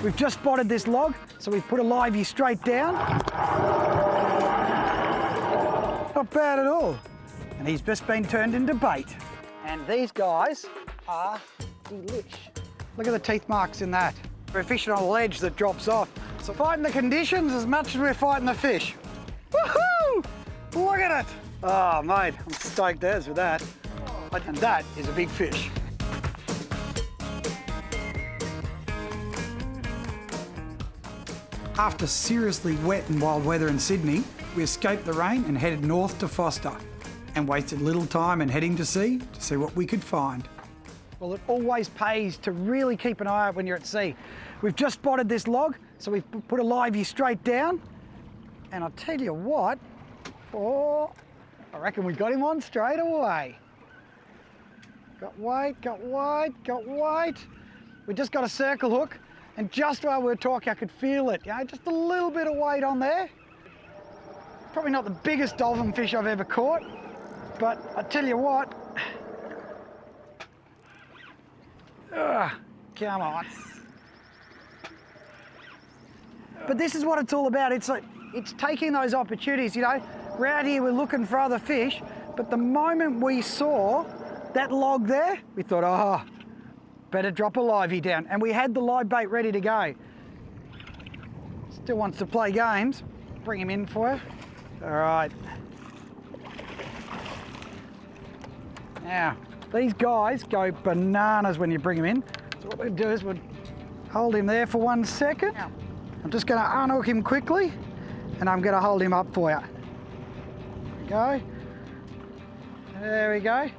We've just spotted this log, so we've put a livey straight down. Not bad at all. And he's just been turned into bait. And these guys are delish. Look at the teeth marks in that. We're fishing on a ledge that drops off. So fighting the conditions as much as we're fighting the fish. Woohoo! Look at it. Oh, mate, I'm stoked as with that. And that is a big fish. After seriously wet and wild weather in Sydney, we escaped the rain and headed north to Foster and wasted little time in heading to see what we could find. Well, it always pays to really keep an eye out when you're at sea. We've just spotted this log, so we've put a livey straight down. And I'll tell you what, I reckon we got him on straight away. Got weight, got weight, got weight. We just got a circle hook. And just while we were talking, I could feel it, just a little bit of weight on there. Probably not the biggest dolphin fish I've ever caught, but I tell you what, come on. But this is what it's all about. It's taking those opportunities, We're out here, we're looking for other fish, but the moment we saw that log there, we thought, better drop a livey down. And we had the live bait ready to go. Still wants to play games. Bring him in for you. All right. Now, these guys go bananas when you bring them in. So what we'll do is we'll hold him there for 1 second. I'm just going to unhook him quickly and I'm going to hold him up for you. There we go. There we go.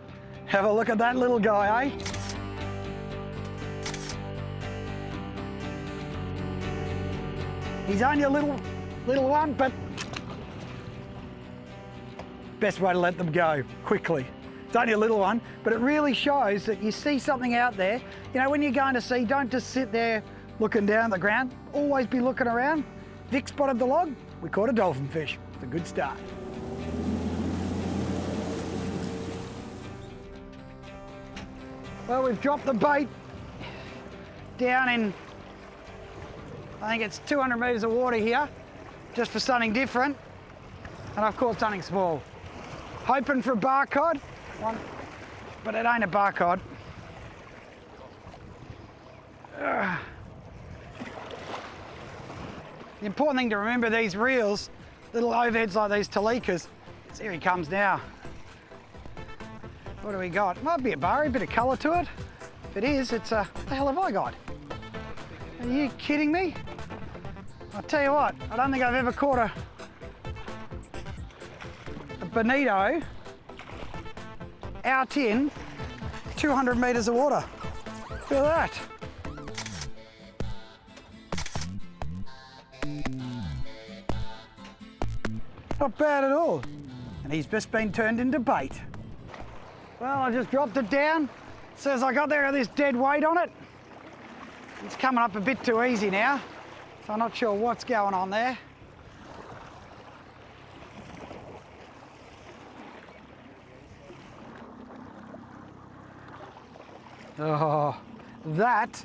Have a look at that little guy, eh? He's only a little one, but best way to let them go, quickly. It's only a little one, but it really shows that you see something out there. When you're going to sea, don't just sit there looking down at the ground. Always be looking around. Vic spotted the log, we caught a dolphin fish. It's a good start. Well, we've dropped the bait down in, I think it's 200 metres of water here, just for something different. And I've caught something small. Hoping for a barcod, but it ain't a barcod. The important thing to remember, these reels, little overheads like these talikas, so here he comes now. What do we got? Might be a barry, bit of colour to it. If it is, it's a, what the hell have I got? Are you kidding me? I'll tell you what, I don't think I've ever caught a bonito out in 200 metres of water. Look at that. Not bad at all. And he's just been turned into bait. Well, I just dropped it down. As soon as I got there, I got this dead weight on it. It's coming up a bit too easy now, so I'm not sure what's going on there. Oh, that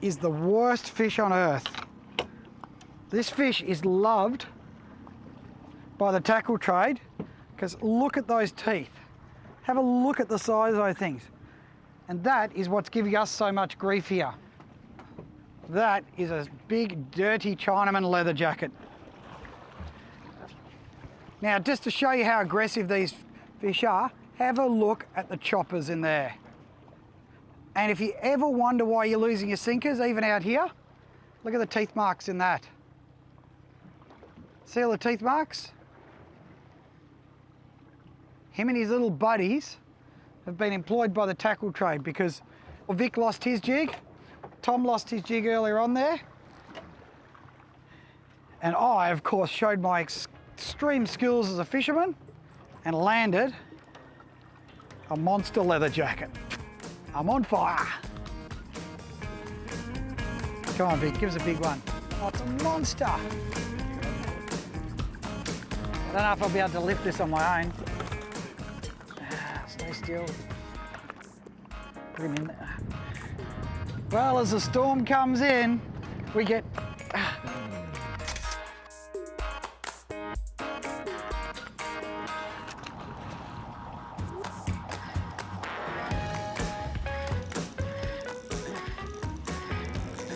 is the worst fish on earth. This fish is loved by the tackle trade because look at those teeth. Have a look at the size of those things. And that is what's giving us so much grief here. That is a big, dirty Chinaman leather jacket. Now, just to show you how aggressive these fish are, have a look at the choppers in there. And if you ever wonder why you're losing your sinkers, even out here, look at the teeth marks in that. See all the teeth marks? Him and his little buddies have been employed by the tackle trade because Vic lost his jig, Tom lost his jig earlier on there, and I, of course, showed my extreme skills as a fisherman and landed a monster leather jacket. I'm on fire. Come on, Vic, give us a big one. Oh, it's a monster. I don't know if I'll be able to lift this on my own. Stay still. Put him in there. Well, as the storm comes in, we get...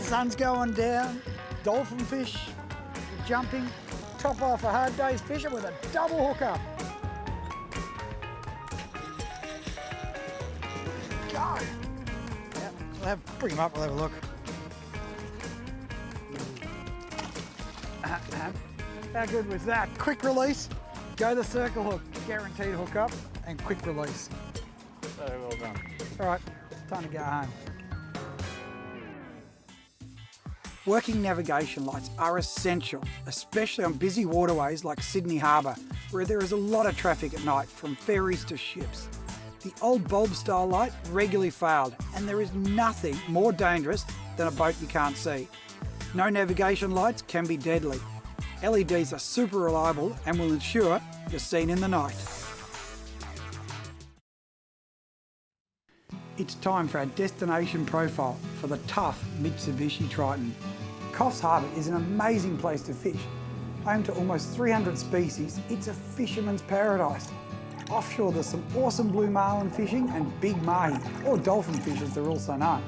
Sun's going down, dolphin fish jumping, top off a hard day's fishing with a double hookup. Go! Yeah, bring him up, we'll have a look. How good was that? Quick release, go the circle hook, guaranteed hookup, and quick release. Very well done. All right, time to go home. Working navigation lights are essential, especially on busy waterways like Sydney Harbour, where there is a lot of traffic at night, from ferries to ships. The old bulb-style light regularly failed, and there is nothing more dangerous than a boat you can't see. No navigation lights can be deadly. LEDs are super reliable and will ensure you're seen in the night. It's time for our destination profile for the tough Mitsubishi Triton. Coffs Harbour is an amazing place to fish. Home to almost 300 species, it's a fisherman's paradise. Offshore there's some awesome blue marlin fishing and big mahi, or dolphin fish as they're also known.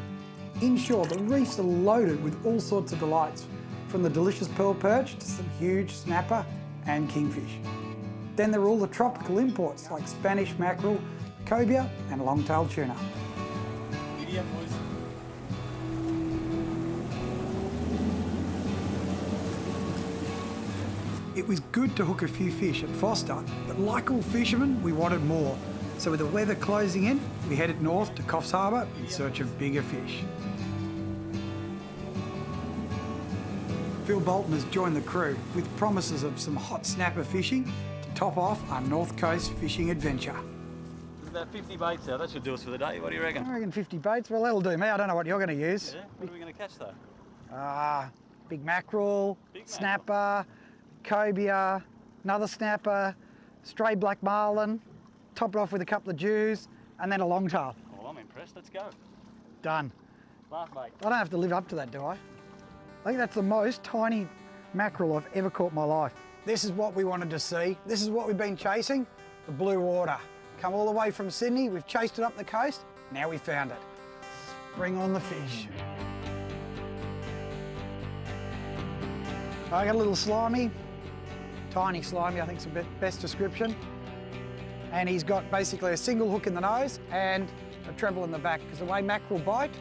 Inshore, the reefs are loaded with all sorts of delights, from the delicious pearl perch to some huge snapper and kingfish. Then there are all the tropical imports like Spanish mackerel, cobia and long-tailed tuna. It was good to hook a few fish at Foster, but like all fishermen, we wanted more. So with the weather closing in, we headed north to Coffs Harbour in search of bigger fish. Phil Bolton has joined the crew with promises of some hot snapper fishing to top off our North Coast fishing adventure. There's about 50 baits there. That should do us for the day. What do you reckon? I reckon 50 baits. Well, that'll do me. I don't know what you're going to use. Yeah? What are we going to catch though? Big mackerel, snapper, cobia, another snapper, stray black marlin, top it off with a couple of Jews, and then a longtail. Well, I'm impressed. Let's go. Done. Last bait. I don't have to live up to that, do I? I think that's the most tiny mackerel I've ever caught in my life. This is what we wanted to see. This is what we've been chasing, the blue water. Come all the way from Sydney, we've chased it up the coast, now we found it. Bring on the fish. I got a little slimy, tiny slimy, I think is the best description. And he's got basically a single hook in the nose and a treble in the back, because the way mackerel bite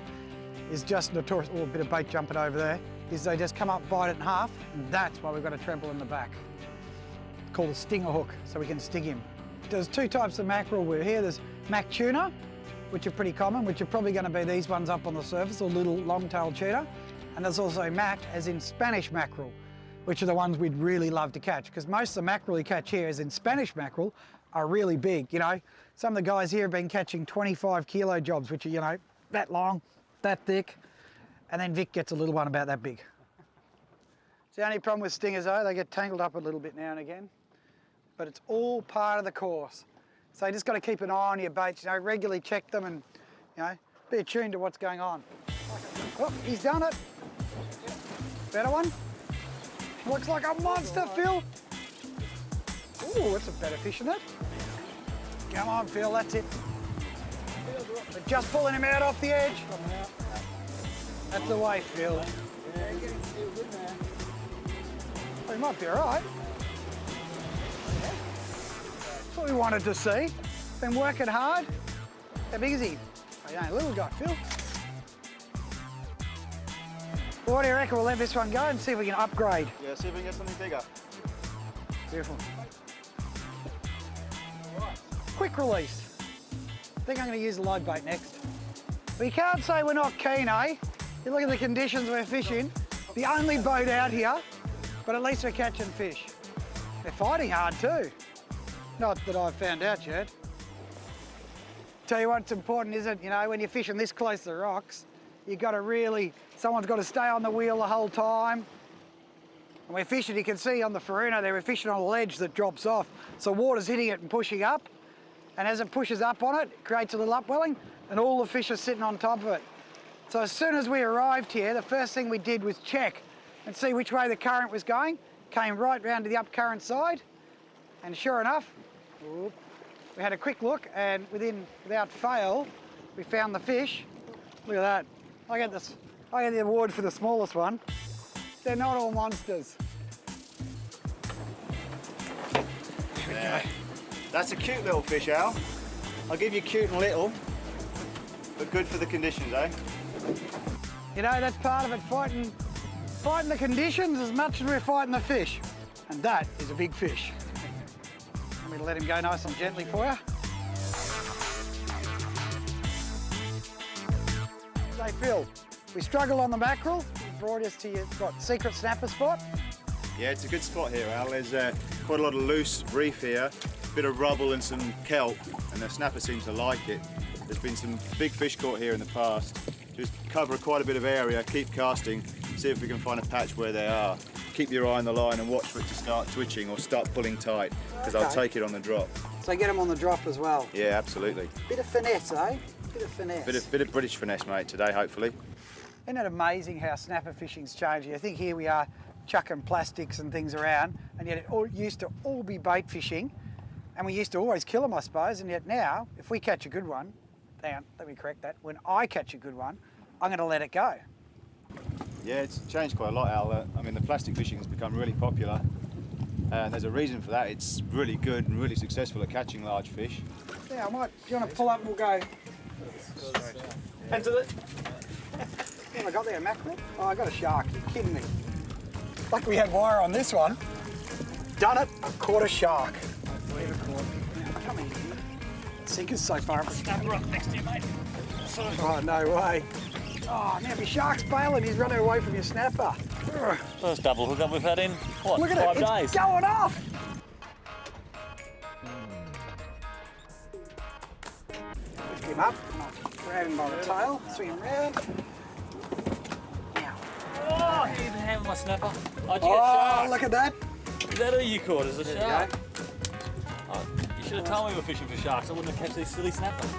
is just notorious. Oh, a bit of bait jumping over there, is they just come up, bite it in half, and that's why we've got a treble in the back. It's called a stinger hook, so we can sting him. There's two types of mackerel we're here. There's mac tuna, which are pretty common, which are probably going to be these ones up on the surface, or little long-tailed tuna. And there's also mac, as in Spanish mackerel, which are the ones we'd really love to catch, because most of the mackerel you catch here, as in Spanish mackerel, are really big. You know, some of the guys here have been catching 25 kilo jobs, which are, you know, that long, that thick, and then Vic gets a little one about that big. It's the only problem with stingers though, they get tangled up a little bit now and again, but it's all part of the course. So you just got to keep an eye on your baits, you know, regularly check them and, you know, be attuned to what's going on. Oh, he's done it. Better one. Looks like a monster, Phil. Ooh, that's a better fish than it. Come on, Phil, that's it. We're just pulling him out off the edge. That's the way, Phil. Yeah, you're getting still good now. Well, he might be all right. That's what we wanted to see. Been working hard. How big is he? Oh, he ain't a little guy, Phil. Well, what do you reckon? We'll let this one go and see if we can upgrade. Yeah, see if we can get something bigger. Beautiful. Quick release. I think I'm going to use the live bait next. We can't say we're not keen, eh? You look at the conditions we're fishing. The only boat out here, but at least we're catching fish. They're fighting hard too. Not that I've found out yet. Tell you what's important, is it? You know, when you're fishing this close to the rocks, you've got to really, someone's got to stay on the wheel the whole time. And we're fishing, you can see on the Faruna there, we're fishing on a ledge that drops off. So water's hitting it and pushing up. And as it pushes up on it, it creates a little upwelling, and all the fish are sitting on top of it. So as soon as we arrived here, the first thing we did was check and see which way the current was going. Came right round to the up current side, and sure enough, we had a quick look, and without fail, we found the fish. Look at that. I get the award for the smallest one. They're not all monsters. Yeah. That's a cute little fish, Al. I'll give you cute and little, but good for the conditions, eh? You know, that's part of it, fighting the conditions as much as we're fighting the fish. And that is a big fish. I'm going to let him go nice and gently for you. So Phil, we struggle on the mackerel. You brought us to your, secret snapper spot? Yeah, it's a good spot here, Al. There's quite a lot of loose reef here, a bit of rubble and some kelp, and the snapper seems to like it. There's been some big fish caught here in the past. Just cover quite a bit of area, keep casting, see if we can find a patch where they are. Keep your eye on the line and watch for it to start twitching or start pulling tight, because I'll take it on the drop. So get them on the drop as well? Yeah, absolutely. Bit of finesse, eh? Bit of finesse. Bit of British finesse, mate, today, hopefully. Isn't it amazing how snapper fishing's changing? I think here we are chucking plastics and things around, and yet it all used to all be bait fishing, and we used to always kill them, I suppose, and yet now, if we catch a good one, hang on, let me correct that, when I catch a good one, I'm going to let it go. Yeah, it's changed quite a lot, Al. I mean, the plastic fishing has become really popular, and there's a reason for that. It's really good and really successful at catching large fish. Yeah, I might, do you want to pull up and we'll go? Into it. What have I got there, mackerel? Oh, I got a shark, you're kidding me. Like we had wire on this one. Done it, I've caught a shark. Come in. Sinker's so far up. Snapper up next to you, mate. Oh, no way. Oh, now if your shark's bailing, he's running away from your snapper. First double hookup we've had in, what, Look at 5 it, days? it's going off. Lift him up, and I'll grab him by the tail, swing him round. Now. Oh, you didn't have my snapper. Oh, did you get a Oh, shark? look at that. Is that who you caught as a There shark? you go. Oh, you should have told me we were fishing for sharks. I wouldn't have catch these silly snappers.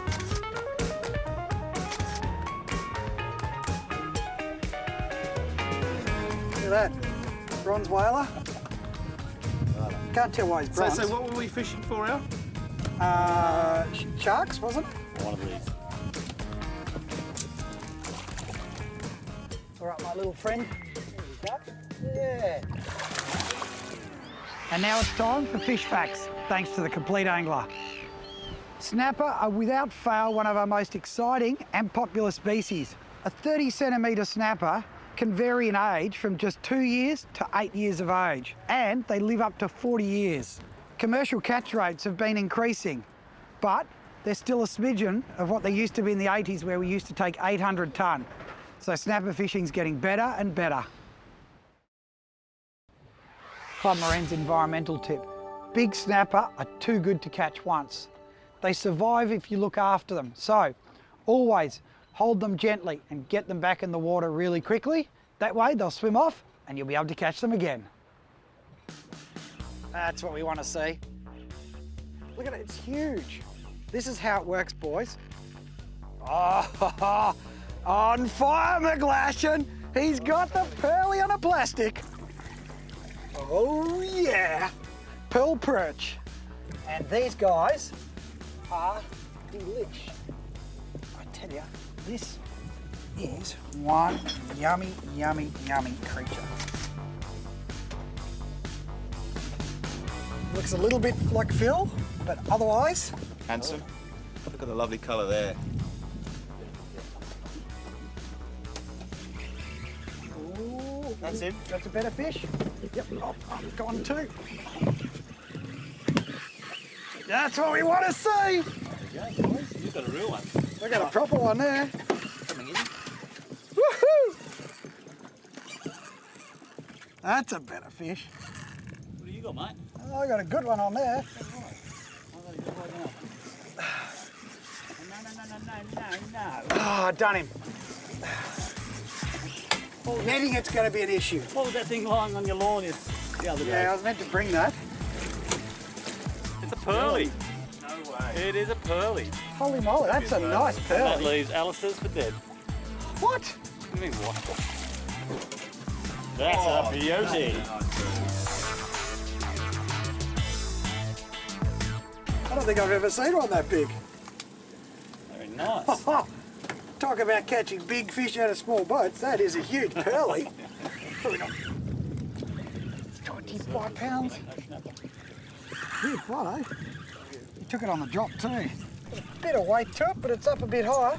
Look at that. Bronze whaler. Can't tell why he's bronze. So what were we fishing for, Al? Sharks, wasn't it? One of these. All right, my little friend. There we go. Yeah. And now it's time for fish facts, thanks to the Complete Angler. Snapper are without fail one of our most exciting and popular species. A 30-centimetre snapper can vary in age from just 2 years to 8 years of age, and they live up to 40 years. Commercial catch rates have been increasing, but they're still a smidgen of what they used to be in the 80s, where we used to take 800 tonne. So snapper fishing's getting better and better. Club Marine's environmental tip. Big snapper are too good to catch once. They survive if you look after them. So always hold them gently and get them back in the water really quickly. That way they'll swim off and you'll be able to catch them again. That's what we want to see. Look at it, it's huge. This is how it works, boys. Oh, on fire, McGlashan. He's got the pearly on a plastic. Oh yeah, pearl perch. And these guys are delish. I tell you, this is one yummy, yummy, yummy creature. Looks a little bit like Phil, but otherwise... Handsome. Look at the lovely colour there. Ooh, That's him. That's a better fish. Yep, oh, gone too. That's what we want to see. There you go, boys. You've got a real one. We got a proper one there. Coming in. Woohoo! That's a better fish. What do you got, mate? Oh, I got a good one on there. No. Oh, I done him. Netting, it's going to be an issue. What was that thing lying on your lawn the other day? Yeah, I was meant to bring that. It's a pearly. No way. It is a pearly. Holy moly, that's a nice And that pearl. leaves Alistair's for dead. What? What do you mean what? That's a beauty. I don't think I've ever seen one that big. Very nice. Talk about catching big fish out of small boats. That is a huge pearly. 25 pounds. Good fly, eh? He took it on the drop too. A bit of weight to it, but it's up a bit higher.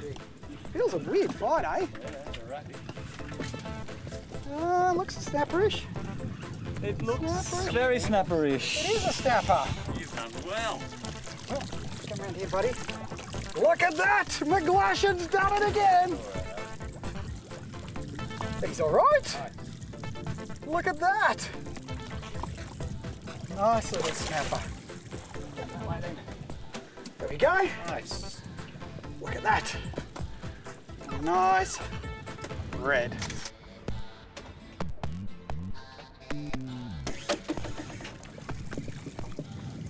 Feels a weird fight, eh? Looks snapperish. It looks Snapperish. very snapperish. It is a snapper. You've done well. Oh, come around here, buddy. Look at that! McGlashan's done it again! He's all right. Look at that! Nice little snapper. There we go. Nice. Look at that. Nice red.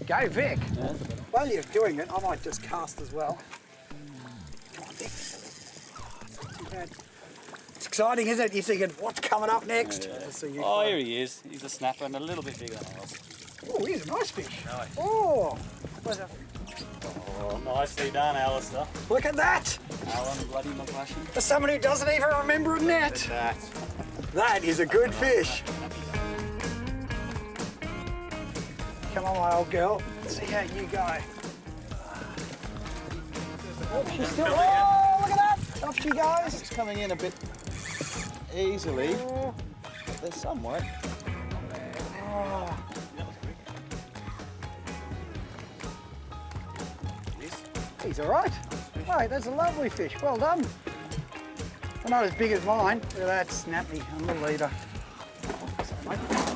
Go, Vic. Yeah. While you're doing it, I might just cast as well. Come on, Vic. Oh, it's not too bad. It's exciting, isn't it? You're thinking, what's coming up next? Yeah. Just so you Oh, find- here he is. He's a snapper and a little bit bigger than ours. Oh, he's a nice fish. Nice. Oh, where's that? Oh, nicely done, Alistair. Look at that. Alan bloody McGlashan. For someone who doesn't even remember a net. That. That is a good fish. Come on, my old girl. Let's see how you go. Oh, she's still. Oh, look at that! Off she goes. It's coming in a bit easily. Oh, There's some way. oh. He's all right. Hey, that's a lovely fish. Well done. Well, not as big as mine. Look at that snappy on the leader. Sorry, mate.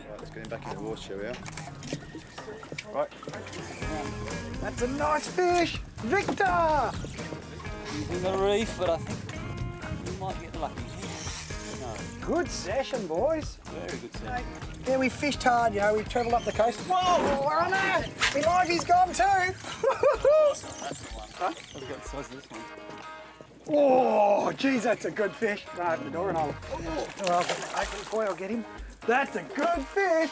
Right, let's get him back in the water, shall we? Right. That's a nice fish. Victor! He's in the reef, but I think we might get lucky. No, Good session, boys. very good set. Hey, yeah, we fished hard, you know, we travelled up the coast. Whoa, we're on there! My livey's gone too! That's the one. Huh? I've got the size of this one. Oh, geez, that's a good fish. No, open the door and I'll... Well, open the boy, I'll get him. That's a good fish!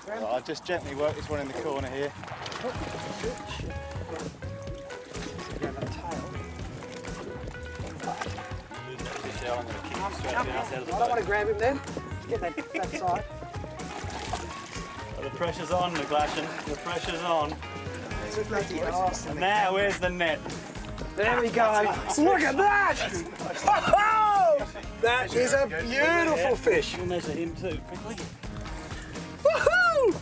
Right, I'll just gently work this one in the corner here. Grab the tail. I'm going to keep him straight Come down on. out of the I don't want boat. to grab him then. Get that side. Well, the pressure's on, McGlashan. The pressure's on. Nice. And now, where's the net? There we go. Look at that! Oh, that is a beautiful fish. We'll measure him too, quickly. Woohoo!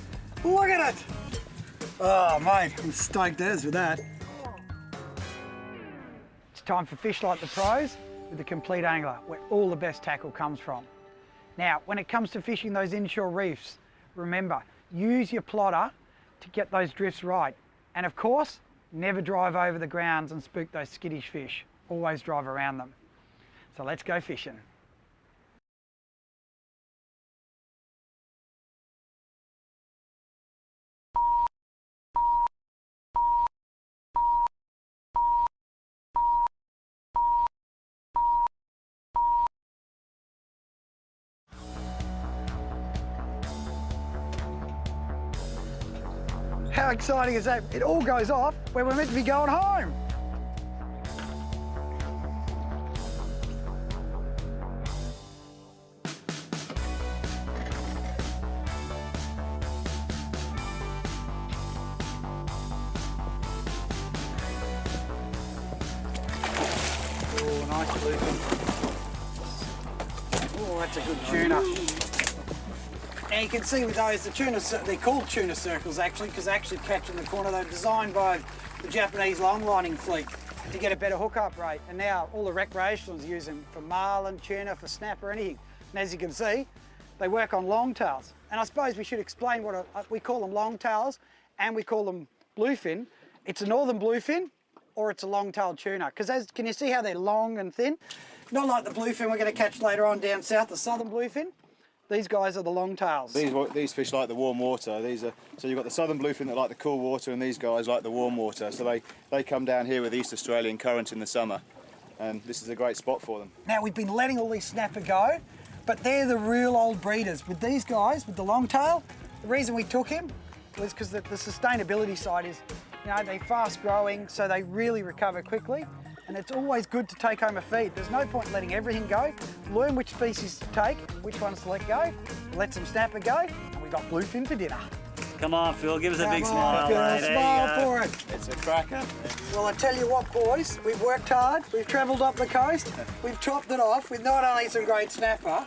Look at it! Oh, mate, I'm stoked as with that. It's time for Fish Like the Pros with the Complete Angler, where all the best tackle comes from. Now, when it comes to fishing those inshore reefs, remember, use your plotter to get those drifts right. And of course, never drive over the grounds and spook those skittish fish. Always drive around them. So let's go fishing. How exciting is that? It all goes off when we're meant to be going home. Oh, nice bluefin. Oh, that's a good tuna. And you can see with those, the tuna, they're called tuna circles actually, because they actually catch in the corner. They're designed by the Japanese long-lining fleet to get a better hookup rate. And now all the recreationals use them for marlin, tuna, for snapper, anything. And as you can see, they work on longtails. And I suppose we should explain what we call them longtails, and we call them bluefin. It's a northern bluefin, or it's a long-tailed tuna. Because can you see how they're long and thin? Not like the bluefin we're going to catch later on down south, the southern bluefin. These guys are the longtails. These fish like the warm water. So you've got the southern bluefin that like the cool water, and these guys like the warm water. So they come down here with the East Australian current in the summer, and this is a great spot for them. Now we've been letting all these snapper go, but they're the real old breeders. With these guys, with the longtail, the reason we took him was because the sustainability side is, you know, they're fast growing, so they really recover quickly. And it's always good to take home a feed. There's no point letting everything go. Learn which species to take, which ones to let go. Let some snapper go, and we got bluefin for dinner. Come on, Phil, give us a big Come smile. on, Phil, mate. There you smile go. for it. It's a cracker. Well, I tell you what, boys, we've worked hard. We've travelled up the coast. We've topped it off with not only some great snapper,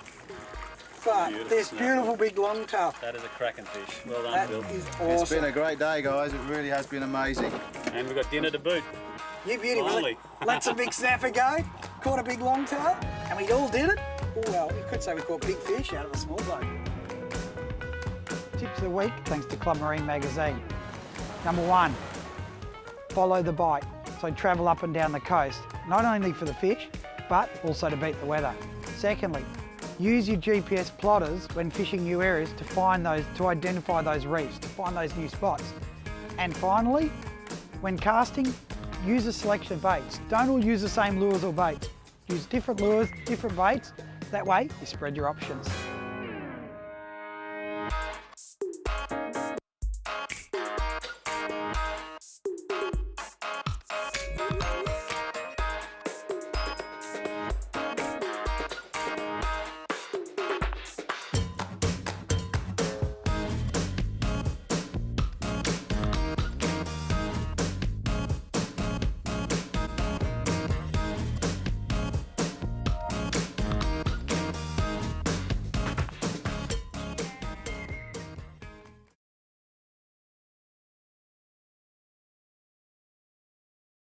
but Beautiful this snapper. beautiful big longtail. That is a cracking fish. Well done, That Phil. is It's awesome. been a great day, guys. It really has been amazing. And we've got dinner to boot. You beauty. We Finally. let some big snapper go, caught a big longtail, and we all did it. Oh, well, you could say we caught big fish out of a small boat. Tips of the week, thanks to Club Marine Magazine. Number 1, follow the bite. So travel up and down the coast, not only for the fish, but also to beat the weather. Secondly, use your GPS plotters when fishing new areas to identify those reefs, to find those new spots. And finally, when casting, use a selection of baits. Don't all use the same lures or baits. Use different lures, different baits. That way, you spread your options.